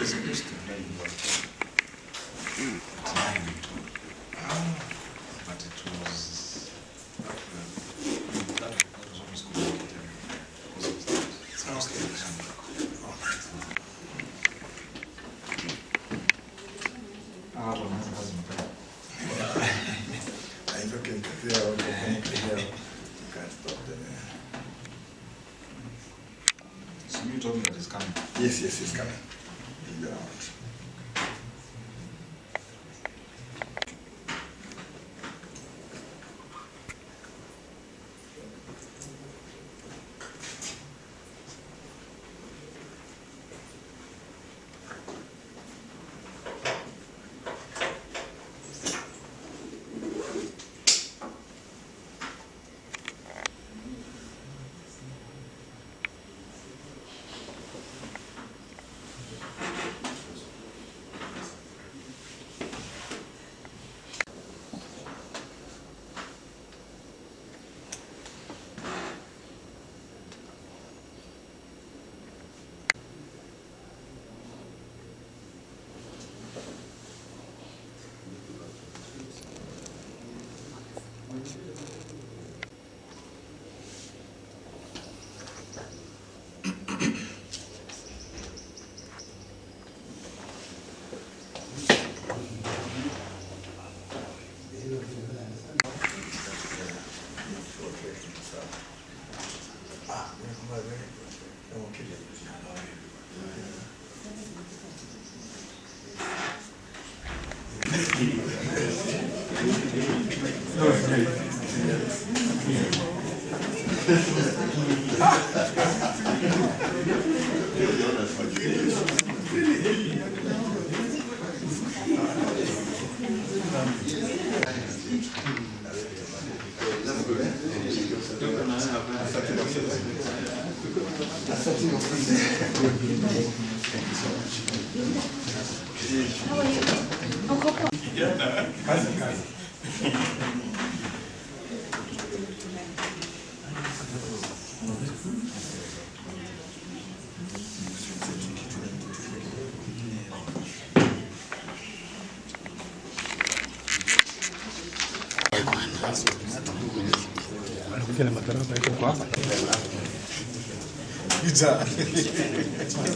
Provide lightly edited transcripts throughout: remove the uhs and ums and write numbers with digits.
supposed to tell you what but it was that was always communicated because of that. It's supposed to be So you told me that it's coming. Yes, it's coming. He's around.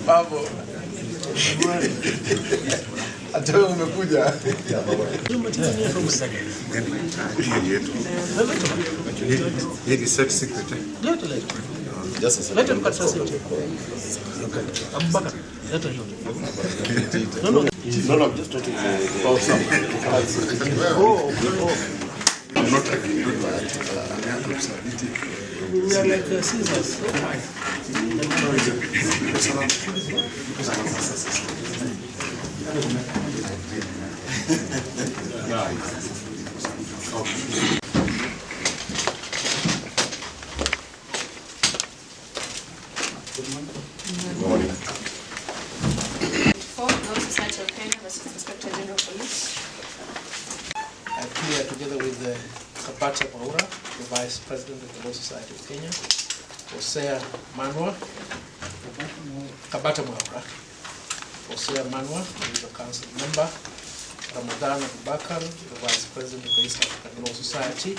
Babo. Atoe umekuja. Yeye sex secret. Just a second. Let him cut us out. Okay. Abubakar. Let him No, just talking about something. Oh. I'm not against We are like scissors. Society of Kenya versus Inspector General of Police. I'm here together with Kabata Mwaura, the Vice President of the Law Society of Kenya, Hosea Manwa, Kabata Mwaura, Hosea Manwa, who is a council member, Ramadan Abubakar, the Vice President of the East African Law Society.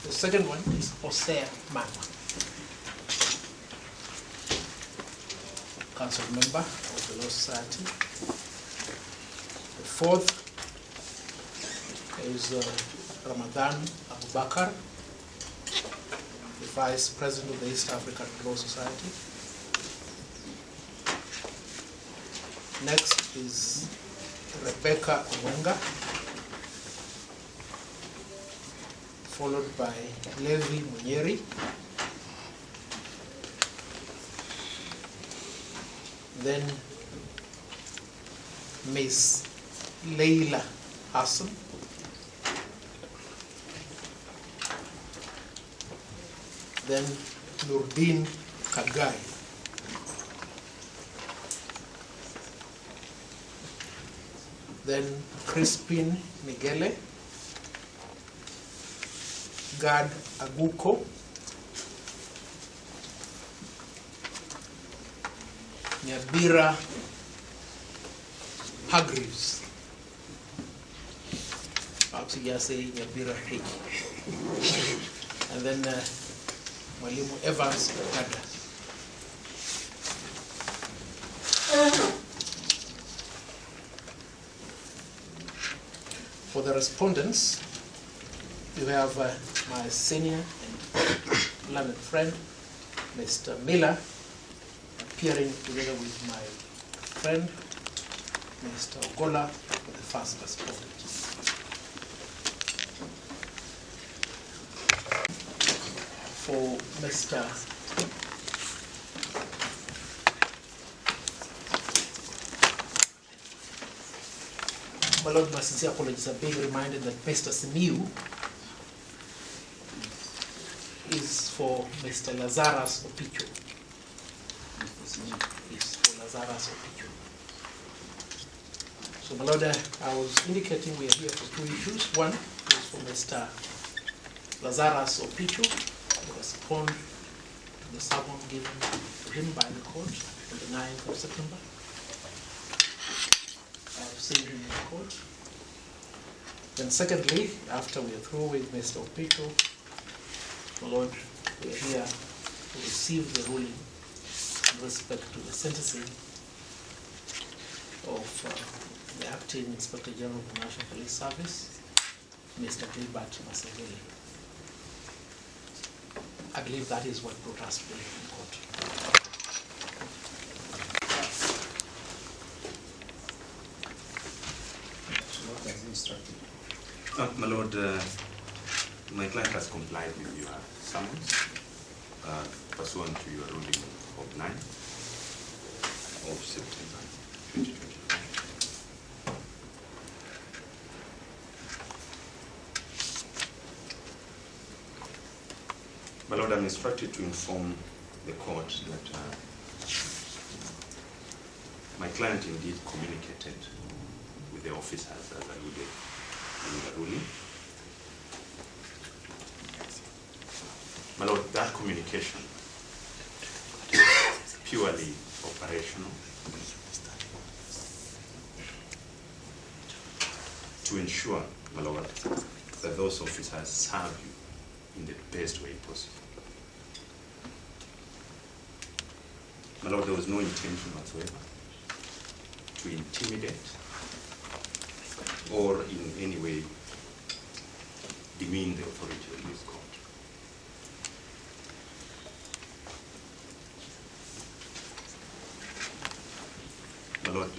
The second one is Hosea Manwa, council member of the Law Society. The fourth is Ramadan Abubakar, the Vice President of the East African Law Society. Next is Rebecca Onwenga, followed by Levi Munyeri. Then Ms. Leila Hassan. Then Nurdin Kagai. Then Crispin Migele. Gad Aguko. Nyabira Hargreaves. Perhaps you just say Nyabira Hake. And then Mwalimu Evans Okada. For the respondents, you have my senior and learned friend, Mr. Miller, appearing together with my friend, Mr. Ogola, for the first respondent. For Mr. My Lord, my sincere apologies. I'm being reminded that Mr. Simiu is for Mr. Lazarus Opicho. Mr. Simiu is for Lazarus Opicho. So, my Lord, I was indicating we are here for two issues. One is for Mr. Lazarus Opicho to respond to the summon given to him by the court on the 9th of September. I've seen him in court. Then secondly, after we are through with Mr. Opicho, my Lord, we are here to receive the ruling in respect to the sentencing of the Acting Inspector General of the National Police Service, Mr. Gilbert Masengeli. I believe that is what brought us today in court. My Lord, my client has complied with your summons pursuant to your ruling of 9th of September 2021. My Lord, I'm instructed to inform the court that my client indeed communicated with the officers as alluded in the ruling. My Lord, that communication is purely operational to ensure, my Lord, that those officers serve you in the best way possible. My Lord, there was no intention whatsoever to intimidate or in any way demean the authority of this court. My Lord,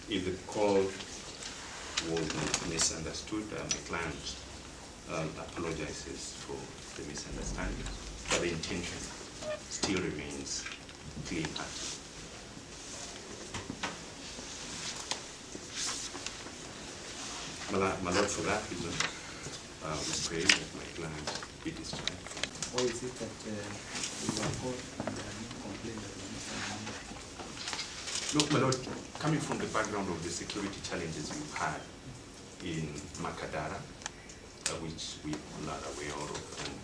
if the call was misunderstood, my client apologizes for the misunderstanding, but the intention still remains clear-cut. My Lord, for that reason, we pray that my client be discharged. Or is it that you are called and there are no complaints that you Look, my Lord, coming from the background of the security challenges you've had in Makadara, which we all are aware of, and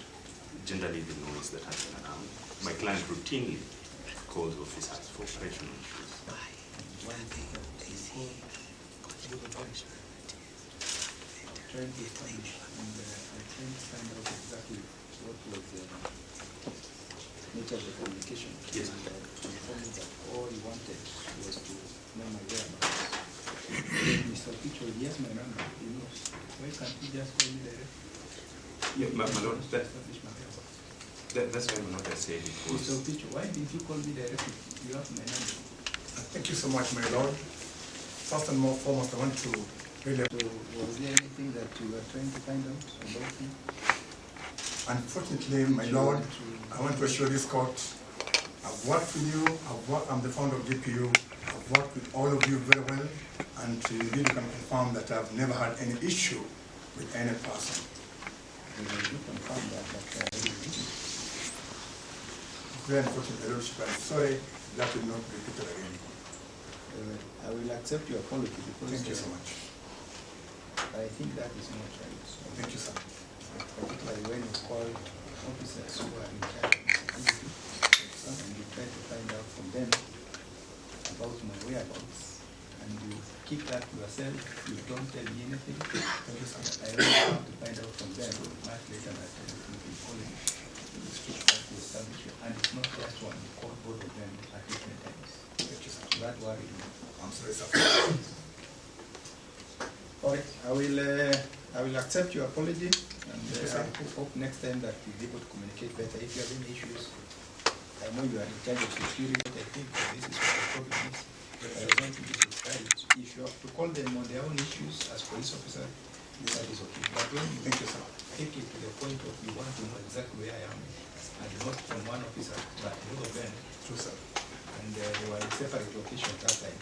generally the noise that has been around, my client routinely calls officers for operational issues. trying to establish, and I trying to find out exactly what was the nature of the communication. Yes. And he told me that all he wanted was to know my whereabouts. Mr. Picho, he has my number, he knows. Why can't he just call me directly? Yeah, my Lord, Establish my whereabouts. that's why my Lord, I said it was... Mr. Picho, why didn't you call me directly? You have my number. Thank you so much, my Lord. First and foremost, I want to really... So was there anything that you were trying to find out about him? Unfortunately, my Lord, I want to assure this court, I've worked with you, I'm the founder of GPU, I've worked with all of you very well, and indeed you can confirm that I've never had any issue with any person. You confirm that, but Very unfortunate, Your Lordship, I'm sorry, that will not be repeated again. I will accept your apology because Thank you so much. I think that is not right. So, Thank you, sir. particularly when you call officers who are in charge of security and you try to find out from them keep that to yourself. You don't tell me anything. Thank you, sir. I really have to find out from them much later that you can call him to establish it. And it's not just one, you call both of them at different times. Thank you, sir. So that worried me. I'm sorry, sir. All right, I will accept your apology, and Yes, sir. I hope next time that you'll be able to communicate better. If you have any issues, I know you are in charge of security, but I think this is what the problem is. But I don't think it is right. If you have to call them on their own issues as police officer, that is okay. But when you Thank you, sir. take it to the point of you want to know exactly where I am, and not from one officer, but both of them, True, sir. and they were in separate locations that time.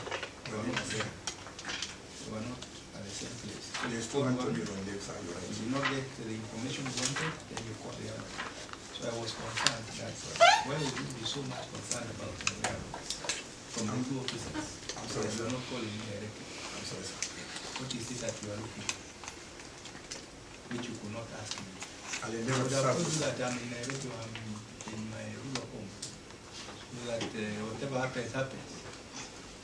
They were not there. They were not at the same place. There's 200 on leave, sir. You're If right. you did not get the information you wanted, then you call the other. So I was concerned that why would you be so much concerned about the whereabouts from the two officers? I'm sorry, You sir. are not calling me directly. I'm sorry, sir. What is it that you are looking for? Which you could not ask me. I'll I endeavor would to have serve. told you that I'm in Nairobi, I'm in my rural home. So that whatever happens, happens.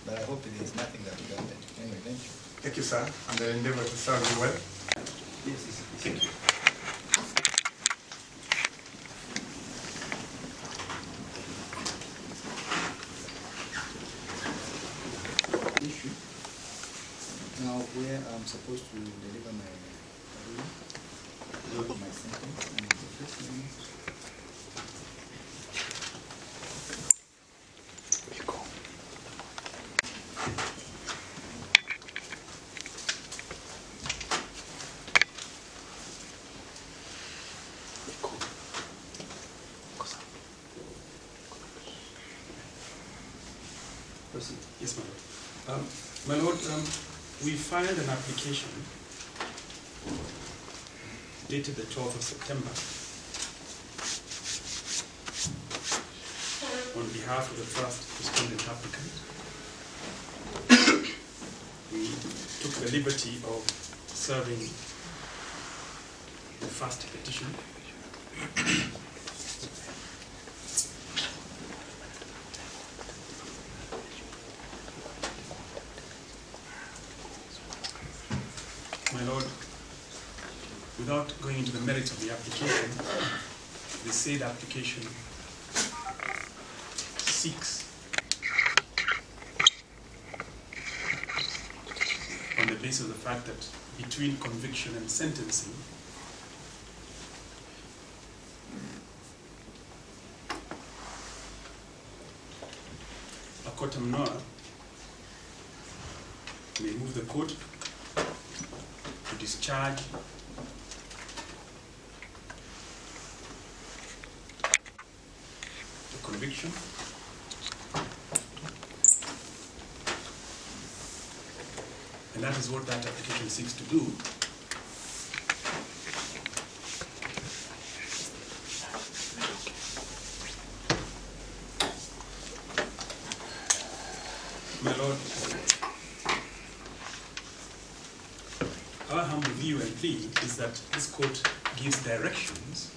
But I hope there is nothing that will happen. Anyway, thank you. Thank you, sir. And I'll endeavor to serve you well. Yes, yes, yes. Thank you. Issue. Now, where I'm supposed to deliver my ruling, my sentence, and the first one. Proceed. Yes, my Lord. My Lord, we filed an application dated the 12th of September on behalf of the first respondent applicant. We took the liberty of serving the first petition. My Lord, without going into the merits of the application, the said application seeks, on the basis of the fact that between conviction and sentencing, a contem may move the court to discharge the conviction and that is what that application seeks to do. My Lord, our humble view and plea is that this court gives directions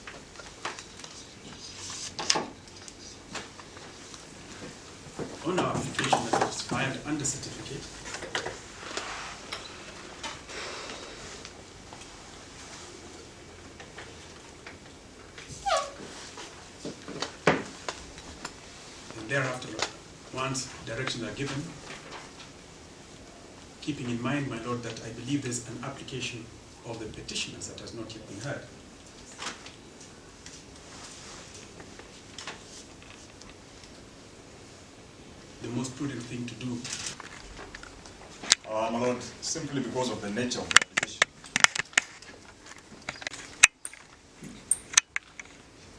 on our application that was filed under certificate and thereafter, once directions are given, keeping in mind, my Lord, that I believe there's an application of the petitioners that has not yet been heard. The most prudent thing to do My Lord, simply because of the nature of the application,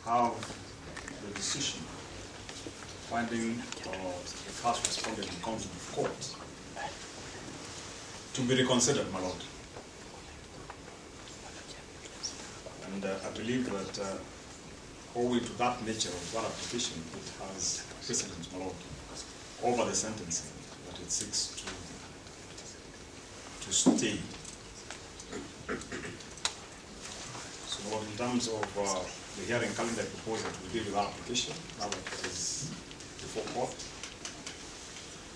have the decision finding the first respondent in contempt of court to be reconsidered, my Lord. And I believe that owing to that nature of that application, it has precedence, my Lord, over the sentencing that it seeks to stay. So, Lord, in terms of the hearing calendar, I propose that we deal with that application now that it is before court,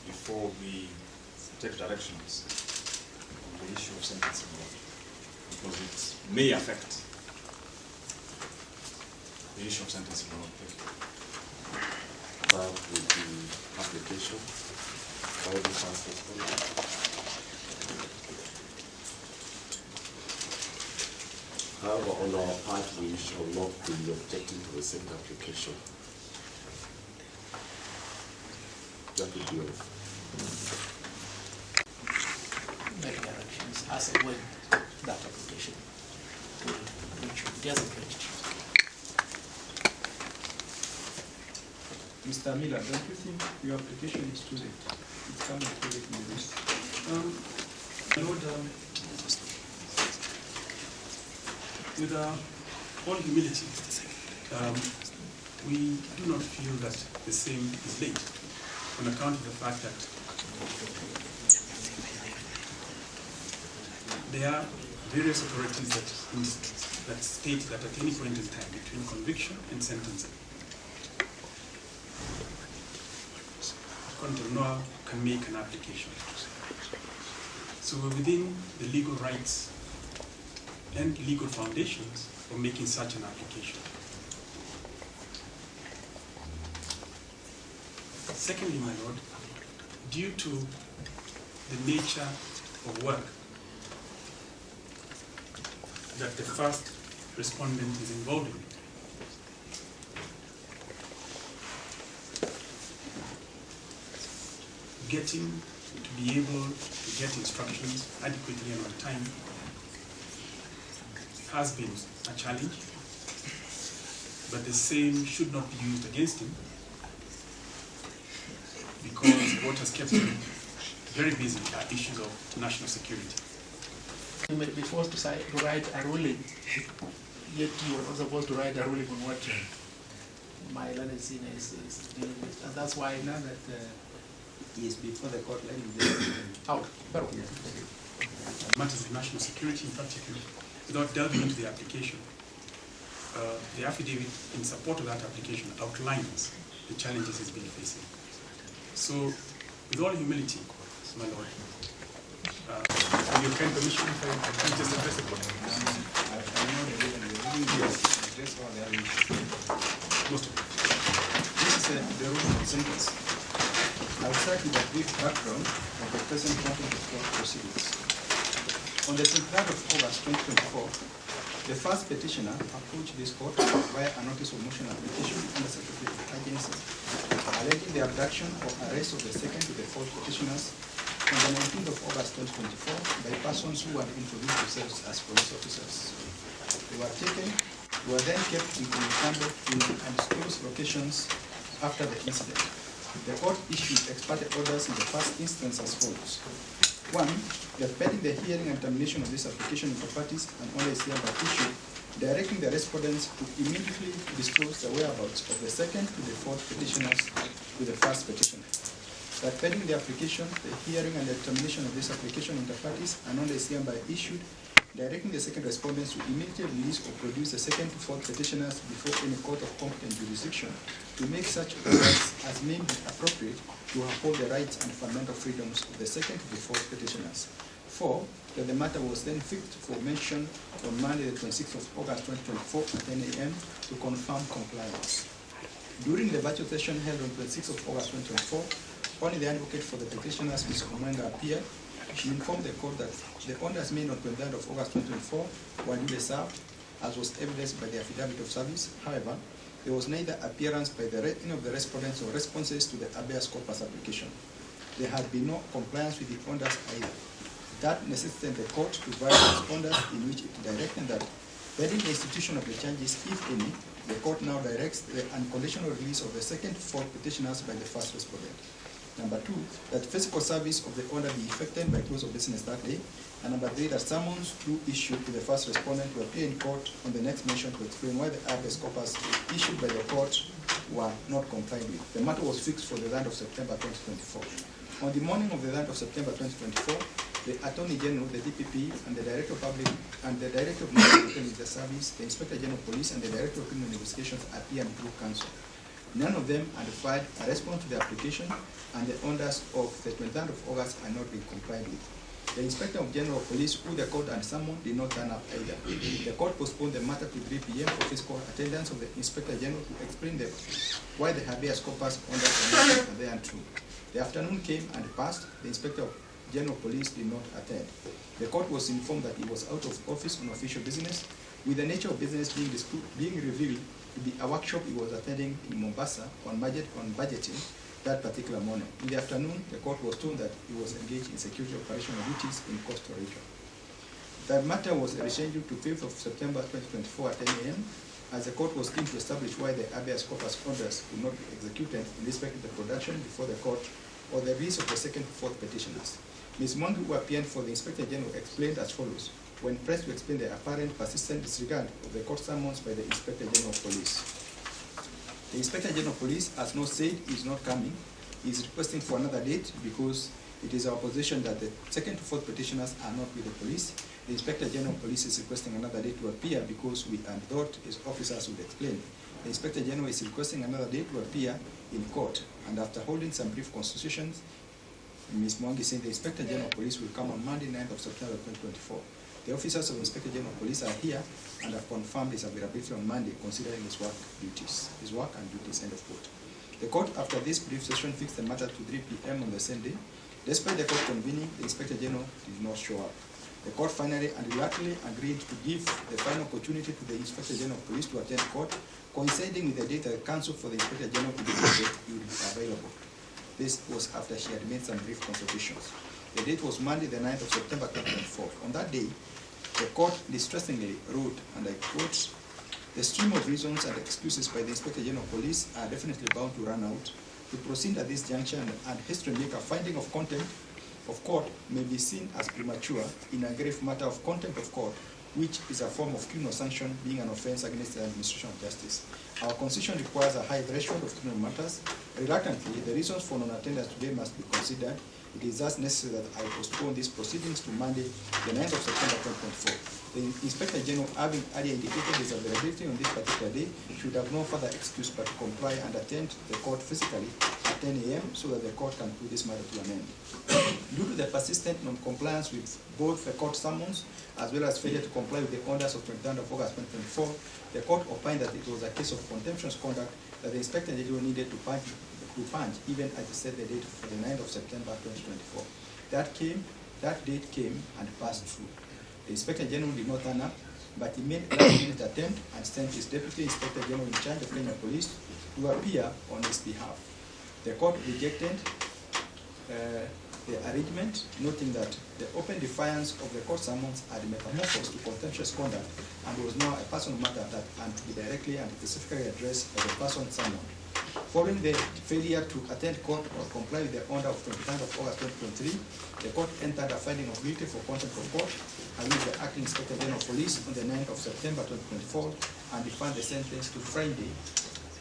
before we take directions the issue of sentencing law, because it may affect the issue of sentencing law. With the application by the first respondent. However, on our part, we shall not be objecting to the second application. That would be all. Make directions as and when that application will reach you. It doesn't reach you. Mr. Miller, don't you think your application is too late? It's coming too late in the list. Lord, with all humility, we do not feel that the same is late on account of the fact that there are various authorities that state that at any point in time between conviction and sentencing, contempt can make an application. So we're within the legal rights and legal foundations for making such an application. Secondly, my Lord, due to the nature of work that the first respondent is involved in, getting to be able to get instructions adequately and on time has been a challenge, but the same should not be used against him, because what has kept him very busy are issues of national security. You may be forced to write a ruling, yet you are not supposed to write a ruling on what my learned senior is dealing with, and that's why Now that he is before the court, let him get out. Matters of national security in particular, without delving into the application. The affidavit in support of that application outlines the challenges he's been facing. So, with all humility, my Lord, with your kind permission, if I can just address the court. Most of it. This is the rule of sentence. I'll start with a brief background of the present content of court proceedings. On the 23rd of August 2024, the first petitioner approached this court via a notice of motion application under Secretary of Agency, alleging the abduction or arrest of the second to the fourth petitioners on the 19th of August 2024 by persons who had introduced themselves as police officers. They were taken, were then kept in undisclosed locations after the incident. The court issued ex parte orders in the first instance as follows. 1. That pending the hearing and termination of this application inter partes and only is hereby issued, directing the respondents to immediately disclose the whereabouts of the second to the fourth petitioners to the first petitioner. That pending the application, the hearing and the termination of this application inter partes and only is hereby issued, directing the second respondents to immediately release or produce the second to fourth petitioners before any court of competent jurisdiction to make such requests as may be appropriate to uphold the rights and fundamental freedoms of the second to the fourth petitioners. 4. That the matter was then fixed for mention on Monday the 26th of August 2024 at 10 a.m. to confirm compliance. During the virtual session held on 26th of August 2024, only the advocate for the petitioners, Ms. Omanga, appeared. She informed the court that the orders made on 23rd of August 2024 were duly served, as was evidenced by the affidavit of service. However, there was neither appearance by any of the respondents or responses to the habeas corpus application. There had been no compliance with the orders either. That necessitated the court to write responders in which it directed that pending the institution of the charges, if any, the court now directs the unconditional release of the second to fourth petitioners by the first respondent. Number 2, that physical service of the order be effected by close of business that day. And number 3, that summons to issue to the first respondent to appear in court on the next mention to explain why the habeas corpus issued by the court were not complied with. The matter was fixed for the 9th of September 2024. On the morning of the 9th of September 2024, the Attorney General, the DPP, and the Director of Public and the Director of National Intelligence Service, the Inspector General of Police, and the Director of Criminal Investigations appeared through counsel. None of them had filed a response to the application, and the orders of the 23rd of August are not being complied with. The Inspector General of Police, who the court had summoned, did not turn up either. The court postponed the matter to 3 p.m. for physical attendance of the Inspector General to explain why the habeas corpus orders were there untrue. The afternoon came and passed. The Inspector General of Police did not attend. The court was informed that he was out of office on official business, with the nature of business being revealed to be a workshop he was attending in Mombasa on budgeting that particular morning. In the afternoon, the court was told that he was engaged in security operational duties in Costa Rica. The matter was rescheduled to 5th of September 2024 at 10 a.m. as the court was keen to establish why the habeas corpus orders could not be executed in respect to the production before the court or the release of the second and fourth petitioners. Ms. Mwangi, who appeared for the Inspector General, explained as follows when pressed to explain the apparent persistent disregard of the court summons by the Inspector General of Police. The Inspector General of Police has not said he is not coming. He is requesting for another date because it is our position that the second to fourth petitioners are not with the police. The Inspector General of Police is requesting another date to appear because we had thought his officers would explain. The Inspector General is requesting another date to appear in court, and after holding some brief constitutions, Ms. Mwangi saying the Inspector General of Police will come on Monday, 9th of September 2024. The officers of the Inspector General of Police are here and have confirmed his availability on Monday, considering his work and duties, end of quote. The court, after this brief session, fixed the matter to 3 p.m. on the same day. Despite the court convening, the Inspector General did not show up. The court finally and reluctantly agreed to give the final opportunity to the Inspector General of Police to attend court, coinciding with the date that the counsel for the Inspector General would be available. This was after she had made some brief consultations. The date was Monday, the 9th of September 2024. On that day, the court distressingly wrote, and I quote, "The stream of reasons and excuses by the Inspector General of Police are definitely bound to run out. To proceed at this juncture and history make a finding of contempt of court may be seen as premature in a grave matter of contempt of court, which is a form of criminal sanction, being an offense against the administration of justice. Our constitution requires a high threshold of criminal matters. Reluctantly, the reasons for non-attendance today must be considered. It is thus necessary that I postpone these proceedings to Monday, the 9th of September 2024. The Inspector General, having earlier indicated his availability on this particular day, should have no further excuse but to comply and attend the court physically at 10 a.m. so that the court can put this matter to an end. Due to the persistent non-compliance with both the court summons as well as failure to comply with the orders of 23rd of August 2024, the court opined that it was a case of contemptuous conduct that the Inspector General needed to punch even as he set the date for the 9th of September 2024. That date came and passed through. The Inspector General did not turn up, but he made a last-minute attempt and sent his Deputy Inspector General in charge of Kenya Police to appear on his behalf. The court rejected the arrangement, noting that the open defiance of the court summons had metamorphosed to contemptuous conduct and was now a personal matter that had to be directly and specifically addressed by the person summoned. Following the failure to attend court or comply with the order of 29th of August 2023, the court entered a finding of guilty for contempt of court against the Acting Inspector General of Police on the 9th of September 2024 and deferred the sentence to Friday,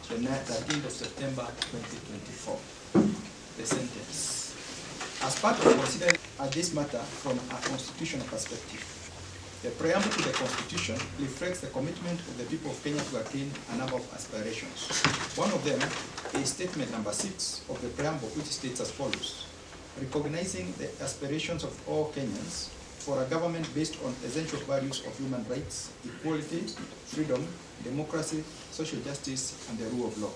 the 13th of September 2024. The sentence. As part of considering this matter from a constitutional perspective, the preamble to the Constitution reflects the commitment of the people of Kenya to attain a number of aspirations. One of them is statement number 6 of the preamble, which states as follows: recognizing the aspirations of all Kenyans for a government based on essential values of human rights, equality, freedom, democracy, social justice, and the rule of law.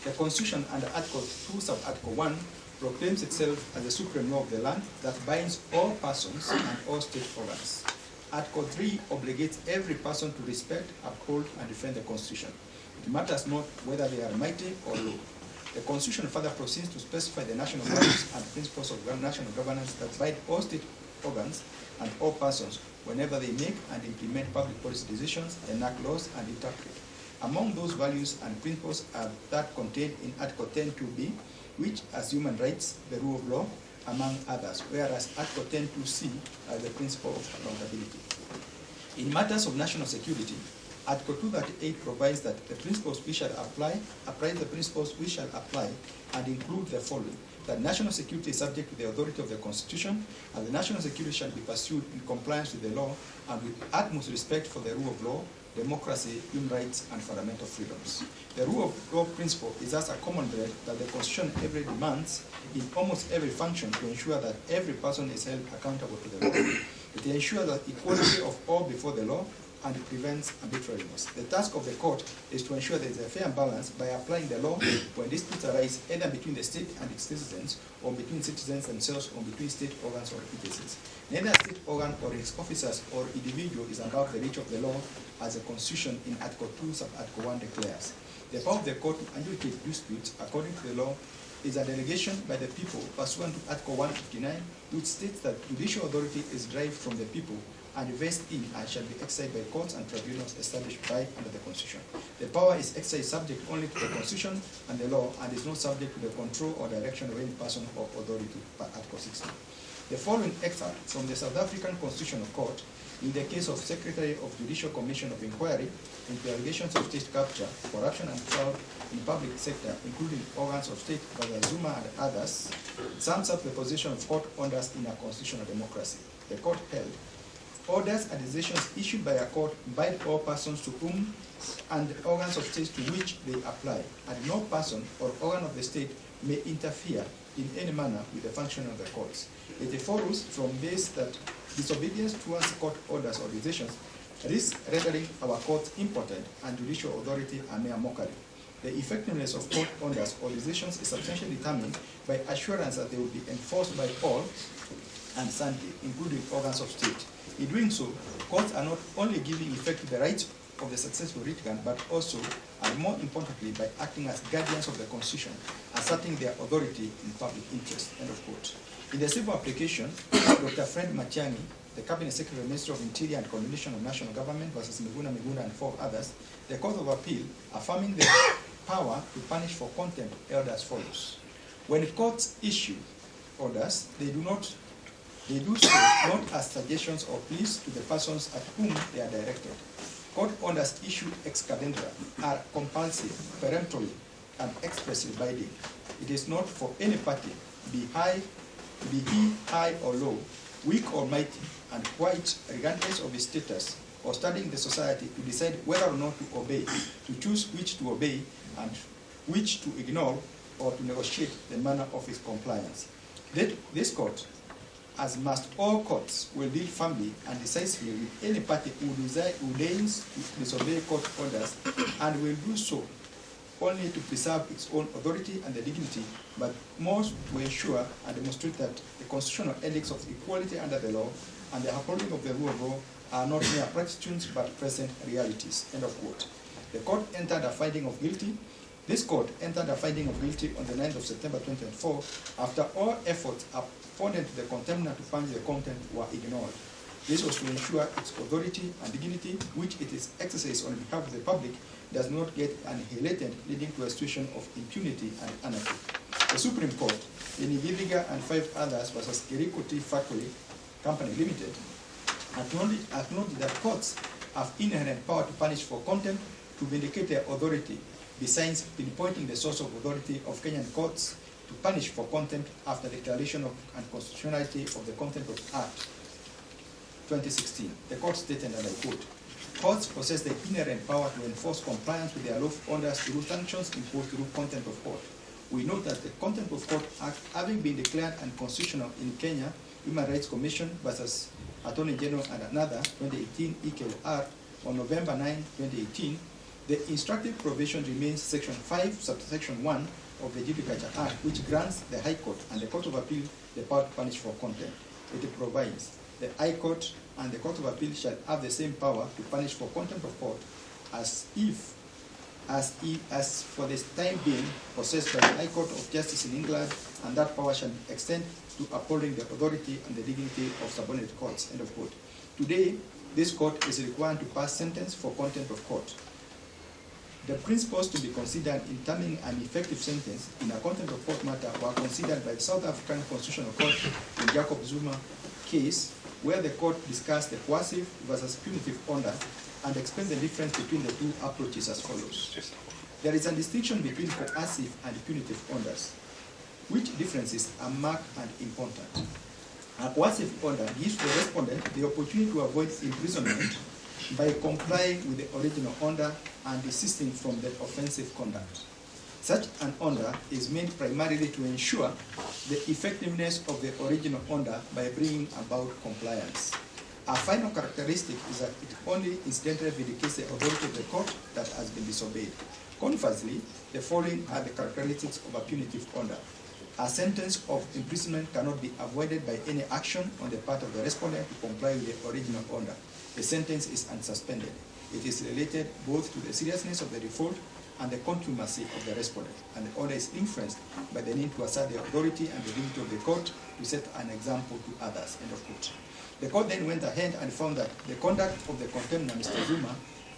The Constitution under Article 2, Sub-Article 1, proclaims itself as the supreme law of the land that binds all persons and all state organs. Article 3 obligates every person to respect, uphold, and defend the Constitution. It matters not whether they are mighty or low. The Constitution further proceeds to specify the national values and principles of national governance that bind all state organs and all persons whenever they make and implement public policy decisions, enact laws, and interpret. Among those values and principles are that contained in Article 10(2)(b), which as human rights, the rule of law, among others, whereas Article 10(2)(c) are the principle of accountability. In matters of national security, Article 238 provides that the principles we shall apply and include the following: that national security is subject to the authority of the Constitution, and the national security shall be pursued in compliance with the law and with utmost respect for the rule of law, democracy, human rights, and fundamental freedoms. The rule of law principle is thus a common thread that the Constitution every demands in almost every function to ensure that every person is held accountable to the law. It ensures that equality of all before the law and it prevents arbitrariness. The task of the court is to ensure there is a fair balance by applying the law when disputes arise either between the state and its citizens, or between citizens themselves, or between state organs or agencies. Neither a state organ or its officers or individual is above the reach of the law, as the Constitution in Article 2, Sub-Article 1 declares. The power of the court to adjudicate disputes according to the law is a delegation by the people pursuant to Article 159, which states that judicial authority is derived from the people and vested in and shall be exercised by courts and tribunals established by under the Constitution. The power is exercised subject only to the Constitution and the law, and is not subject to the control or direction of any person or authority by Article 16. The following excerpt from the South African Constitutional Court in the case of Secretary of Judicial Commission of Inquiry into allegations of state capture, corruption, and fraud in public sector, including organs of state by Zuma and others, sums up the position of court orders in a constitutional democracy. The court held, orders and decisions issued by a court bind all persons to whom and the organs of state to which they apply, and no person or organ of the state may interfere in any manner with the function of the courts. It follows from this that disobedience towards court orders or decisions risks rendering our courts impotent and judicial authority a mere mockery. The effectiveness of court orders or decisions is substantially determined by assurance that they will be enforced by all and sundry, including organs of state. In doing so, courts are not only giving effect to the rights of the successful litigant, but also, and more importantly, by acting as guardians of the Constitution, asserting their authority in public interest. End of quote. In the civil application, Dr. Fred Matiang'i, the Cabinet Secretary, Minister of Interior and Coordination of National Government versus Miguna and 4 others, the Court of Appeal, affirming the power to punish for contempt, held as follows. When courts issue orders, they do so not as suggestions or pleas to the persons at whom they are directed. Court orders issued ex cathedra are compulsive, peremptory, and expressly binding. It is not for any party, be he high or low, weak or mighty, and white, regardless of his status, or studying the society, to decide whether or not to obey, to choose which to obey, and which to ignore, or to negotiate the manner of his compliance. This court, as must all courts, will deal firmly and decisively with any party who deigns to disobey court orders, and will do so only to preserve its own authority and the dignity, but more to ensure and demonstrate that the constitutional edicts of equality under the law and the upholding of the rule of law are not mere platitudes but present realities. End of quote. The court entered a finding of guilty. This court entered a finding of guilty on the 9th of September 2024 after all efforts afforded to the contemptor to punish the contempt were ignored. This was to ensure its authority and dignity, which it is exercised on behalf of the public, does not get annihilated, leading to a situation of impunity and anarchy. The Supreme Court, in Viviga and 5 others versus Kiriko Tea Factory Company Limited, acknowledged that courts have inherent power to punish for contempt, to vindicate their authority, besides pinpointing the source of authority of Kenyan courts to punish for contempt after declaration of unconstitutionality of the Contempt of Act 2016. The court stated, and I quote, courts possess the inherent power to enforce compliance with their lawful orders through sanctions imposed through contempt of court. We note that the Contempt of Court Act, having been declared unconstitutional in Kenya, Human Rights Commission versus Attorney General and another, 2018 EKR, on November 9, 2018, the instructive provision remains Section 5, Subsection 1 of the Judicature Act, which grants the High Court and the Court of Appeal the power to punish for contempt. It provides the High Court and the Court of Appeal shall have the same power to punish for contempt of court as for the time being possessed by the High Court of Justice in England, and that power shall extend to upholding the authority and the dignity of subordinate courts. End of quote. Today, this court is required to pass sentence for contempt of court. The principles to be considered in determining an effective sentence in a contempt of court matter were considered by the South African Constitutional Court in Jacob Zuma case, where the court discussed the coercive versus punitive order and explained the difference between the two approaches as follows. There is a distinction between coercive and punitive orders, which differences are marked and important. A coercive order gives the respondent the opportunity to avoid imprisonment by complying with the original order and desisting from the offensive conduct. Such an order is meant primarily to ensure the effectiveness of the original order by bringing about compliance. A final characteristic is that it only incidentally vindicates the authority of the court that has been disobeyed. Conversely, the following are the characteristics of a punitive order. A sentence of imprisonment cannot be avoided by any action on the part of the respondent to comply with the original order. The sentence is unsuspended. It is related both to the seriousness of the default and the contumacy of the respondent, and the order is influenced by the need to assert the authority and the dignity of the court to set an example to others, end of quote. The court then went ahead and found that the conduct of the contempt Mr. Zuma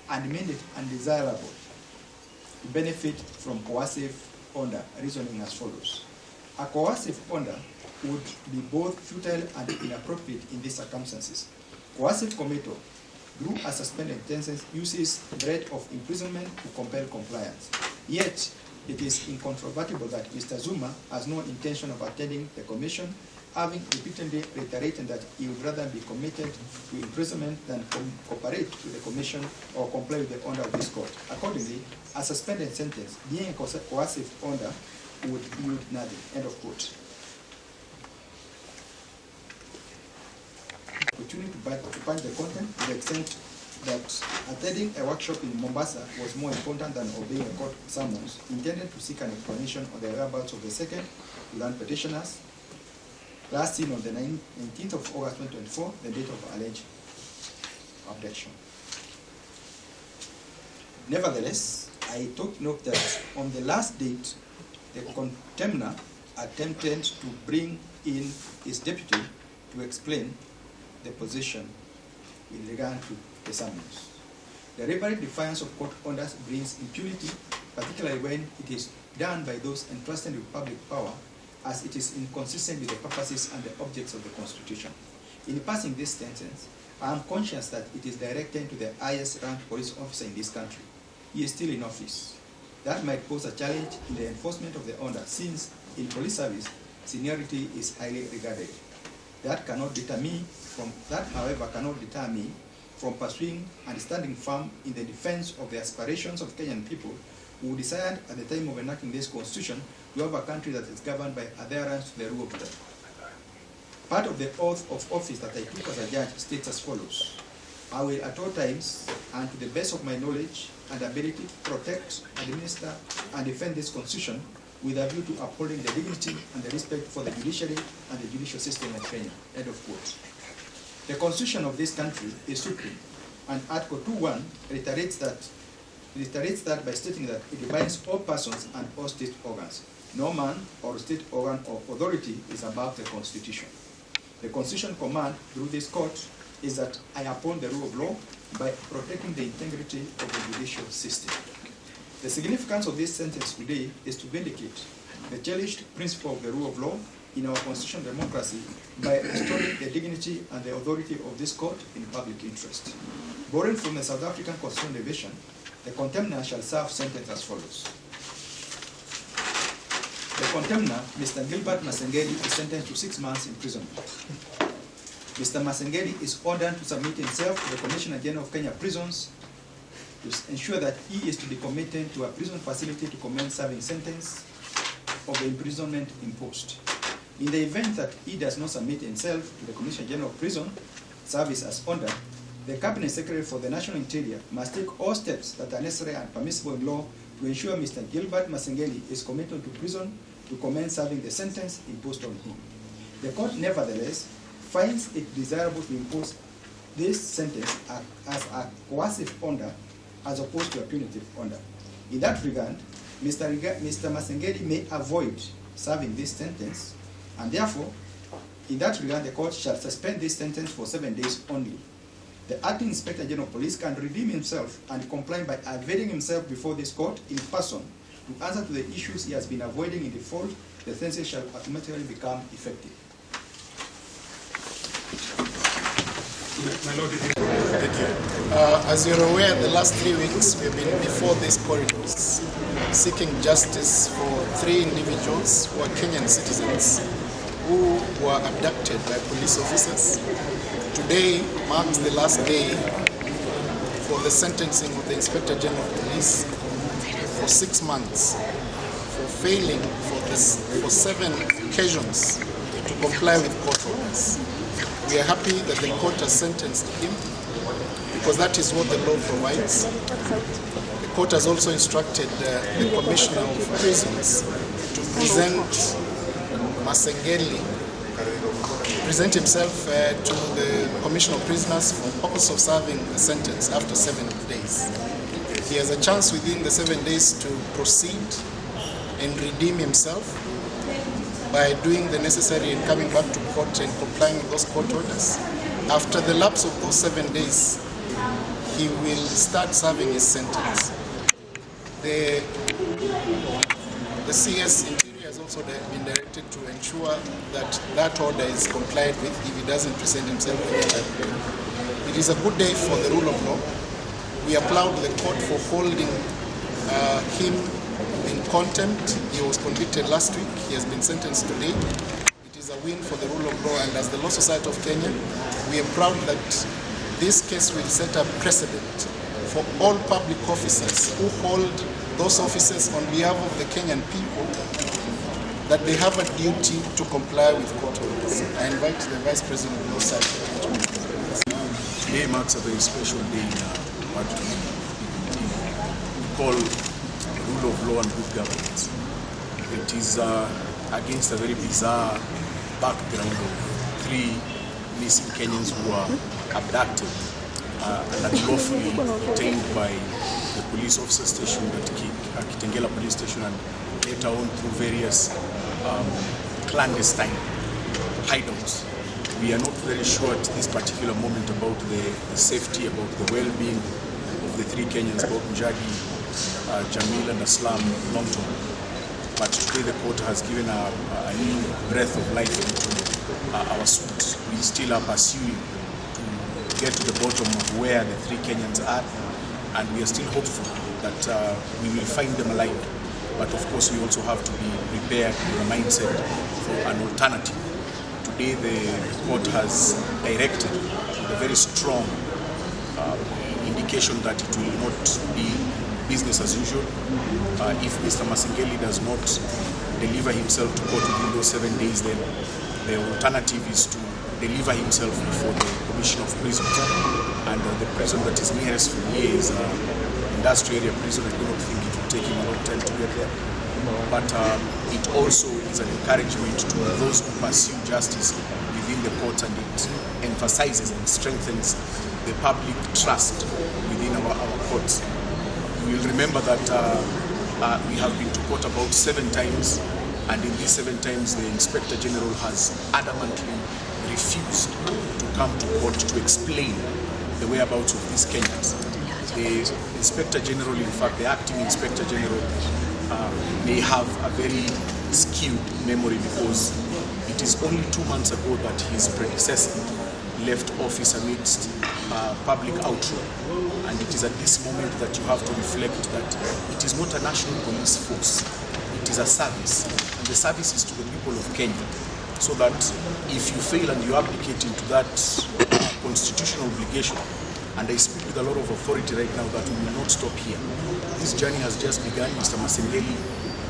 and made it undesirable to benefit from coercive order, reasoning as follows. A coercive order would be both futile and inappropriate in these circumstances. Coercive cometo, through a suspended sentence, uses threat of imprisonment to compel compliance. Yet, it is incontrovertible that Mr. Zuma has no intention of attending the commission, having repeatedly reiterated that he would rather be committed to imprisonment than cooperate with the commission or comply with the order of this court. Accordingly, a suspended sentence, being a coercive order, would yield nothing, end of quote. Opportunity to punch the content to the extent that attending a workshop in Mombasa was more important than obeying a court summons intended to seek an explanation of the whereabouts of the second land petitioners, last seen on the 19th of August 2024, the date of alleged abduction. Nevertheless, I took note that on the last date, the contemner attempted to bring in his deputy to explain the position with regard to the summons. The deliberate defiance of court orders brings impunity, particularly when it is done by those entrusted with public power, as it is inconsistent with the purposes and the objects of the Constitution. In passing this sentence, I am conscious that it is directed to the highest ranked police officer in this country. He is still in office. That might pose a challenge in the enforcement of the order, since in police service, seniority is highly regarded. That, however, cannot deter me from pursuing and standing firm in the defense of the aspirations of Kenyan people who desired at the time of enacting this constitution to have a country that is governed by adherence to the rule of law. Part of the oath of office that I took as a judge states as follows: I will at all times, and to the best of my knowledge and ability, protect, administer, and defend this constitution with a view to upholding the dignity and the respect for the judiciary and the judicial system of Kenya, end of quote. The constitution of this country is supreme, and Article 2.1 reiterates that by stating that it binds all persons and all state organs. No man or state organ or authority is above the Constitution. The Constitution command through this court is that I uphold the rule of law by protecting the integrity of the judicial system. The significance of this sentence today is to vindicate the cherished principle of the rule of law in our constitutional democracy by restoring the dignity and the authority of this court in public interest. Borrowing from the South African Constitutional Division, the contemner shall serve sentence as follows. The contemner, Mr. Gilbert Masengeli, is sentenced to 6 months imprisonment. Mr. Masengeli is ordered to submit himself to the Commissioner General of Kenya Prisons to ensure that he is to be committed to a prison facility to commence serving sentence of the imprisonment imposed. In the event that he does not submit himself to the Commissioner General of Prison Service as ordered, the Cabinet Secretary for the National Interior must take all steps that are necessary and permissible in law to ensure Mr. Gilbert Masengeli is committed to prison to commence serving the sentence imposed on him. The court, nevertheless, finds it desirable to impose this sentence as a coercive order as opposed to a punitive order. In that regard, Mr. Masengeli may avoid serving this sentence, and therefore, in that regard, the court shall suspend this sentence for 7 days only. The acting Inspector General of Police can redeem himself and comply by availing himself before this court in person to answer to the issues he has been avoiding in default. The sentence shall automatically become effective. Thank you. As you're aware, the last 3 weeks we've been before these corridors seeking justice for 3 individuals who are Kenyan citizens who were abducted by police officers. Today marks the last day for the sentencing of the Inspector General of Police for 6 months for failing for 7 occasions to comply with court orders. We are happy that the court has sentenced him because that is what the law provides. The court has also instructed the Commissioner of Prisons to present himself to the Commissioner of Prisoners for the purpose of serving a sentence after 7 days. He has a chance within the 7 days to proceed and redeem himself by doing the necessary and coming back to court and complying with those court orders. After the lapse of those 7 days, he will start serving his sentence. The CS Interior has also been directed to ensure that that order is complied with if he doesn't present himself at the time. It is a good day for the rule of law. We applaud the court for holding him in contempt. He was convicted last week. He has been sentenced today. It is a win for the rule of law, and as the Law Society of Kenya, we are proud that this case will set a precedent for all public officers who hold those offices on behalf of the Kenyan people, that they have a duty to comply with court orders. I invite the Vice President of the Law Society. Today marks a very special day in what we call rule of law and good governance. It is against a very bizarre background of 3 missing Kenyans who were abducted and unlawfully detained by the police officer stationed at Kitengela police station and later on through various clandestine hideouts. We are not very sure at this particular moment about the safety, about the well-being of the 3 Kenyans, both Njagi, Jamil and Aslam Longton. But today the court has given a new breath of life into our suit. We still are pursuing to get to the bottom of where the 3 Kenyans are, and we are still hopeful that we will find them alive. But of course we also have to be prepared with a mindset for an alternative. Today the court has directed a very strong indication that it will not be business as usual. If Mr. Masengeli does not deliver himself to court within those 7 days, then the alternative is to deliver himself before the Commissioner of Prisons. And the prison that is nearest from here is industrial area prison. I do not think it will take him a long time to get there. But it also is an encouragement to those who pursue justice within the court, and it emphasizes and strengthens the public trust within our courts. You will remember that we have been to court about 7 times, and in these 7 times the Inspector General has adamantly refused to come to court to explain the whereabouts of these Kenyans. The Inspector General, in fact the Acting Inspector General, may have a very skewed memory, because it is only 2 months ago that his predecessor left office amidst public outroar. And it is at this moment that you have to reflect that it is not a national police force, it is a service. And the service is to the people of Kenya. So that if you fail and you abdicate into that constitutional obligation, and I speak with a lot of authority right now that we will not stop here. This journey has just begun. Mr. Masengeli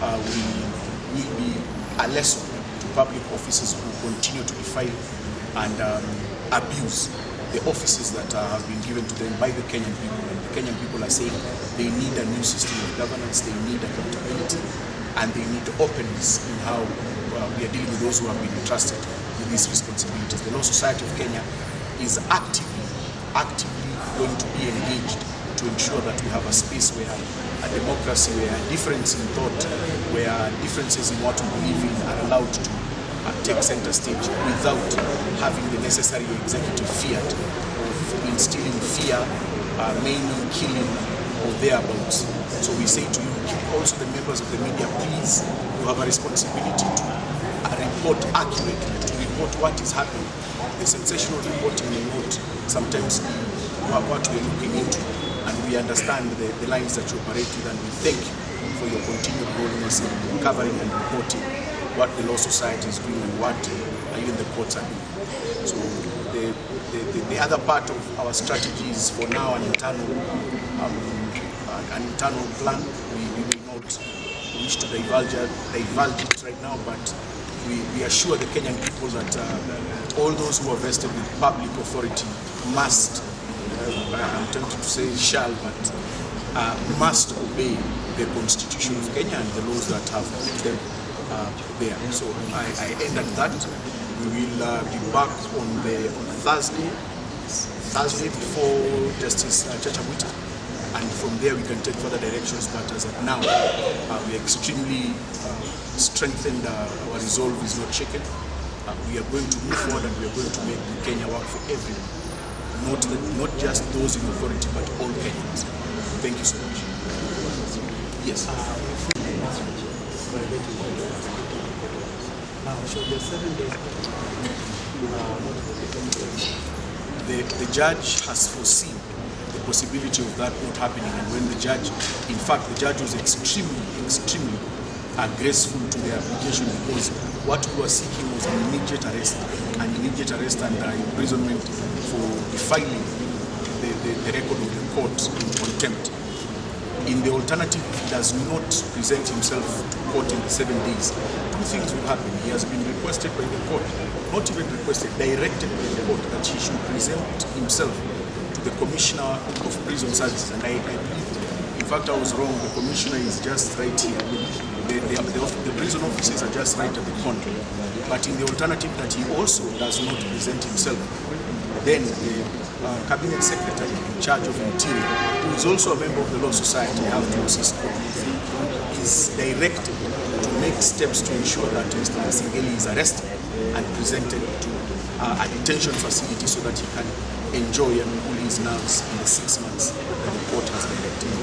will be a lesson to public officers who continue to defile and abuse the offices that have been given to them by the Kenyan people. And the Kenyan people are saying they need a new system of governance, they need accountability, and they need openness in how we are dealing with those who have been entrusted with these responsibilities. The Law Society of Kenya is actively going to be engaged to ensure that we have a space where a democracy, where difference in thought, where differences in what we believe in are allowed to take center stage without having the necessary executive fiat of instilling fear, maiming, killing, or thereabouts. So we say to you, also the members of the media, please, you have a responsibility to report accurately, to report what is happening. The sensational reporting may not sometimes be what we are looking into, and we understand the lines that you operate with, and we thank you for your continued boldness in covering and reporting what the Law Society is doing and what even the courts are doing. So the other part of our strategy is for now an internal plan. We may not wish to divulge it right now, but we assure the Kenyan people that all those who are vested with public authority must, I'm tempted to say shall, but must obey the Constitution of Kenya and the laws that have put them there. So I end at that. We will be back on Thursday before Justice Chachabwita, and from there we can take further directions. But as of now, we are extremely strengthened. Our resolve is not shaken. We are going to move forward, and we are going to make Kenya work for everyone, not just those in authority, but all Kenyans. Thank you so much. Yes. The judge has foreseen the possibility of that not happening, and when the judge, in fact, the judge was extremely graceful to the application, because what we were seeking was an immediate arrest and imprisonment for defiling the record of the court in contempt. In the alternative, if he does not present himself to court in the 7 days, two things will happen. He has been requested by the court, not even requested, directed by the court, that he should present himself to the Commissioner of Prison Services. And I believe, in fact, I was wrong. The Commissioner is just right here. The prison officers are just right at the corner. But in the alternative that he also does not present himself, then the Cabinet Secretary in charge of Interior, who is also a member of the Law Society, I have to insist, is directed to make steps to ensure that Mr. Masengeli is arrested and presented to a detention facility so that he can enjoy and cool his nerves in the 6 months that the court has directed.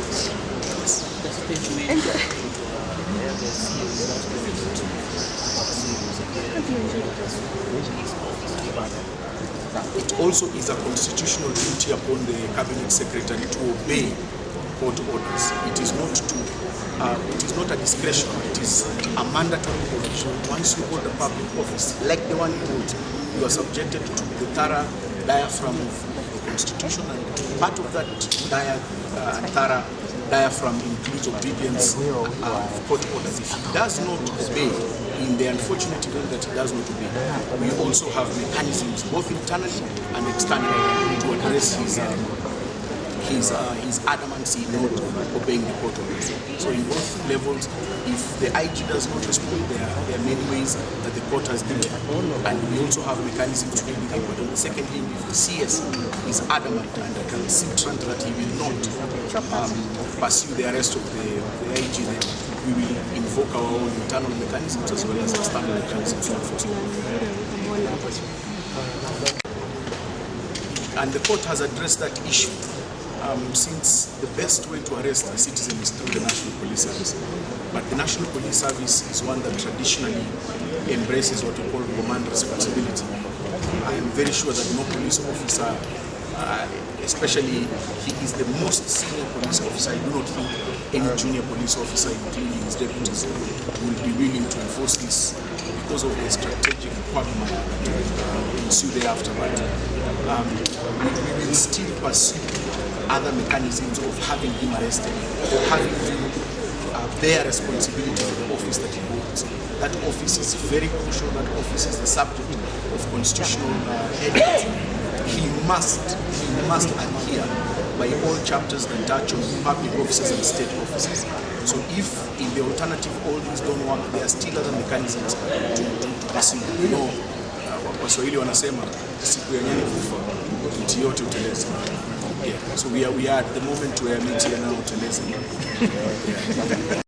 It also is a constitutional duty upon the Cabinet Secretary to obey court orders. It is not a discretion, it is a mandatory provision. Once you hold a public office, like the one you hold, you are subjected to the thorough diaphragm of the Constitution, and part of that thorough diaphragm includes obedience of court orders. If he does not obey, in the unfortunate event that he does not obey, we also have mechanisms, both internally and externally, to address his adamancy in not obeying the court orders. So in both levels, if the IG does not respond, there are many ways that the court has given, and we also have mechanisms to deal with it. But on the second hand, if the CS is adamant and recalcitrant that he will not pursue the arrest of the IG, then we will invoke our own internal mechanisms as well as external mechanisms to enforce them. And the court has addressed that issue. Since the best way to arrest a citizen is through the National Police Service. But the National Police Service is one that traditionally embraces what we call command responsibility. I am very sure that no police officer, especially he is the most senior police officer, I do not think any junior police officer, including his deputies, will be willing to enforce this because of the strategic quagmire that will ensue thereafter. But we will still pursue other mechanisms of having him arrested, or having him bear responsibility for the office that he holds. That office is very crucial. That office is the subject of constitutional ethics. He must adhere by all chapters that touch on public officers and state officers. So if in the alternative all these don't work, there are still other mechanisms to pursue. You know, Waswahili wanasema siku ya nyani kufa mti yote uteleza. Yeah. So we are at the moment where miti now uteleza.